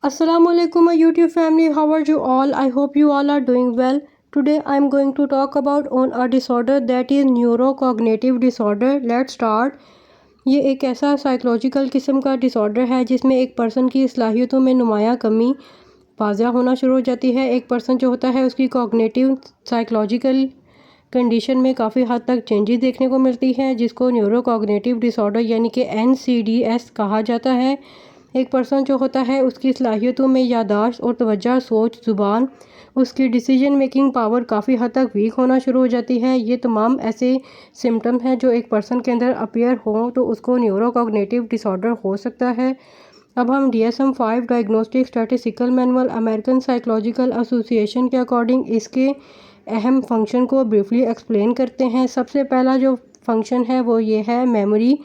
Assalamualaikum my YouTube family, how are you all? I hope you all are doing well. Today I am going to talk about on a disorder that is neurocognitive disorder. Let's start. ये एक ऐसा psychological किस्म का disorder है जिसमें एक person की सलाहियतों में नुमाया कमी वाज़ा होना शुरू हो जाती है। एक पर्सन जो होता है उसकी कॉग्निटिव साइकोलॉजिकल कंडीशन में काफ़ी हद तक चेंजेस देखने को मिलती है, जिसको न्यूरोकॉग्निटिव डिसऑर्डर यानी कि NCDS कहा जाता है। एक पर्सन जो होता है उसकी सलाहियतों में यादाश्त और तवज्जो, सोच, ज़ुबान, उसकी डिसीजन मेकिंग पावर काफ़ी हद तक वीक होना शुरू हो जाती है। ये तमाम ऐसे सिम्टम हैं जो एक पर्सन के अंदर अपीयर हों तो उसको न्यूरोकॉग्निटिव डिसऑर्डर हो सकता है। अब हम DSM-5 diagnostic statistical manual American psychological association के अकॉर्डिंग इसके अहम फंक्शन को ब्रीफली एक्सप्लेन करते हैं। सबसे पहला जो फंक्शन है वो ये है मेमोरी,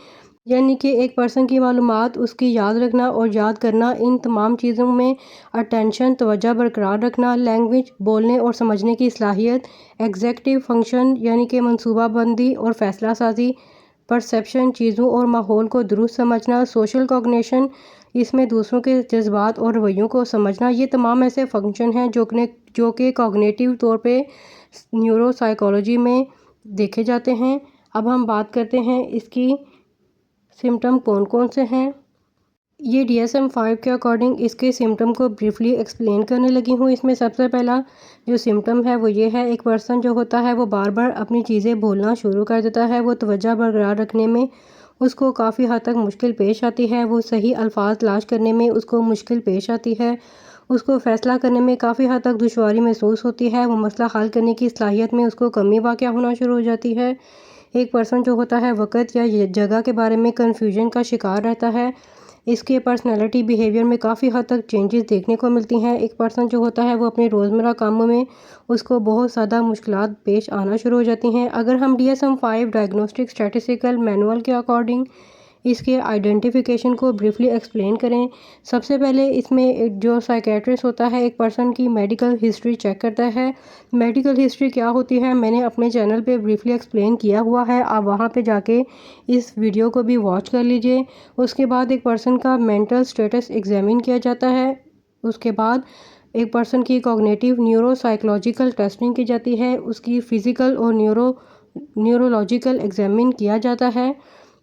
यानी कि एक पर्सन की मालूमात, उसकी याद रखना और याद करना, इन तमाम चीज़ों में अटेंशन, तवज्जो बरकरार रखना, लैंग्वेज, बोलने और समझने की सलाहियत, एग्जेक्टिव फंक्शन यानी कि मनसूबाबंदी और फ़ैसला साजी, परसेप्शन, चीज़ों और माहौल को दुरुस्त समझना, सोशल कॉग्निशन, इसमें दूसरों के जज्बात और रवैयों को समझना। ये तमाम ऐसे फंक्शन हैं जो कि कॉग्निटिव तौर पे न्यूरोसाइकोलॉजी में देखे जाते हैं। अब हम बात करते हैं इसकी सिम्टम कौन कौन से हैं। ये DSM-5 के अकॉर्डिंग इसके सिम्टम को ब्रीफली एक्सप्लेन करने लगी हूँ। इसमें सबसे पहला जो सिम्टम है वो ये है, एक पर्सन जो होता है वो बार बार अपनी चीज़ें भूलना शुरू कर देता है। वो तवज्जो बरकरार रखने में उसको काफ़ी हद तक मुश्किल पेश आती है। वो सही अल्फाज तलाश करने में उसको मुश्किल पेश आती है। उसको फ़ैसला करने में काफ़ी हद तक दुश्वारी महसूस होती है। वो मसला हल करने की सलाहियत में उसको कमी वाक़या होना शुरू हो जाती है। एक पर्सन जो होता है वक़्त या जगह के बारे में कन्फ्यूजन का शिकार रहता है। इसके पर्सनैलिटी बिहेवियर में काफ़ी हद तक चेंजेस देखने को मिलती हैं। एक पर्सन जो होता है वो अपने रोज़मर्रा कामों में उसको बहुत ज़्यादा मुश्किलात पेश आना शुरू हो जाती हैं। अगर हम DSM-5 डायग्नोस्टिक स्टैटिस्टिकल मैनुअल के अकॉर्डिंग इसके आइडेंटिफिकेशन को ब्रीफली एक्सप्लेन करें, सबसे पहले इसमें एक जो साइकेट्रिस्ट होता है एक पर्सन की मेडिकल हिस्ट्री चेक करता है। मेडिकल हिस्ट्री क्या होती है मैंने अपने चैनल पे ब्रीफली एक्सप्लेन किया हुआ है, आप वहाँ पे जाके इस वीडियो को भी वॉच कर लीजिए। उसके बाद एक पर्सन का मेंटल स्टेटस एग्जामिन किया जाता है। उसके बाद एक पर्सन की कॉग्निटिव न्यूरोसाइकोलॉजिकल टेस्टिंग की जाती है। उसकी फ़िज़िकल और न्यूरोलॉजिकल एग्जामिन किया जाता है।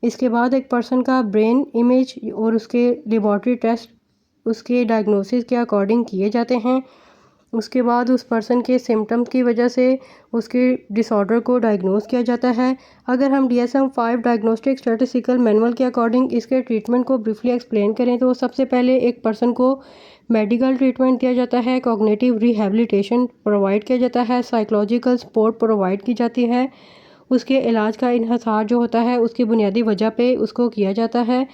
इसके बाद एक पर्सन का ब्रेन इमेज और उसके लेबॉर्ट्री टेस्ट उसके डायग्नोसिस के अकॉर्डिंग किए जाते हैं। उसके बाद उस पर्सन के सिम्टम्स की वजह से उसके डिसऑर्डर को डायग्नोस किया जाता है। अगर हम DSM-5 डायग्नोस्टिक स्टैटिस्टिकल मैनुअल के अकॉर्डिंग इसके ट्रीटमेंट को ब्रीफली एक्सप्लेन करें तो सबसे पहले एक पर्सन को मेडिकल ट्रीटमेंट दिया जाता है, कॉग्निटिव रिहैबिलिटेशन प्रोवाइड किया जाता है, साइकोलॉजिकल सपोर्ट प्रोवाइड की जाती है। उसके इलाज का इन्हसार जो होता है उसकी बुनियादी वजह पे उसको किया जाता है।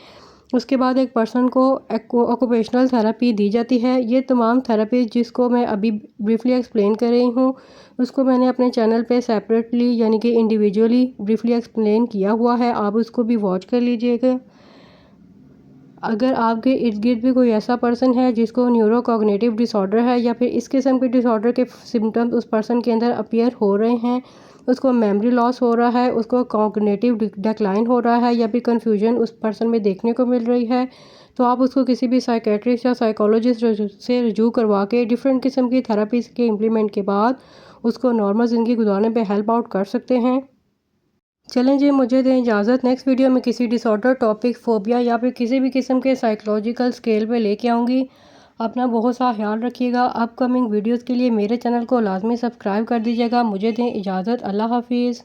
उसके बाद एक पर्सन को ऑक्यूपेशनल थेरेपी दी जाती है। ये तमाम थेरेपी जिसको मैं अभी ब्रीफली एक्सप्लेन कर रही हूँ उसको मैंने अपने चैनल पे सेपरेटली यानी कि इंडिविजुअली ब्रीफली एक्सप्लेन किया हुआ है, आप उसको भी वॉच कर लीजिएगा। अगर आपके इर्द गिर्द भी कोई ऐसा पर्सन है जिसको न्यूरोकॉग्निटिव डिसऑर्डर है या फिर इस किस्म के डिसऑर्डर के सिम्टम्स उस पर्सन के अंदर अपीयर हो रहे हैं, उसको मेमोरी लॉस हो रहा है, उसको कॉग्निटिव डिक्लाइन हो रहा है या फिर कन्फ्यूजन उस पर्सन में देखने को मिल रही है, तो आप उसको किसी भी साइकेट्रिस्ट या साइकोलॉजिस्ट से रजू करवा के डिफरेंट किस्म की थेरापीज़ के इम्प्लीमेंट के बाद उसको नॉर्मल ज़िंदगी गुजारने पे हेल्प आउट कर सकते हैं। चलें जी, मुझे दें इजाज़त। नेक्स्ट वीडियो में किसी डिसऑर्डर टॉपिक, फोबिया या फिर किसी भी किस्म के साइकोलॉजिकल स्केल पे लेके आऊँगी। अपना बहुत सा ख्याल रखिएगा। अपकमिंग वीडियोज़ के लिए मेरे चैनल को लाजमी सब्सक्राइब कर दीजिएगा। मुझे दें इजाज़त। अल्लाह हाफिज़।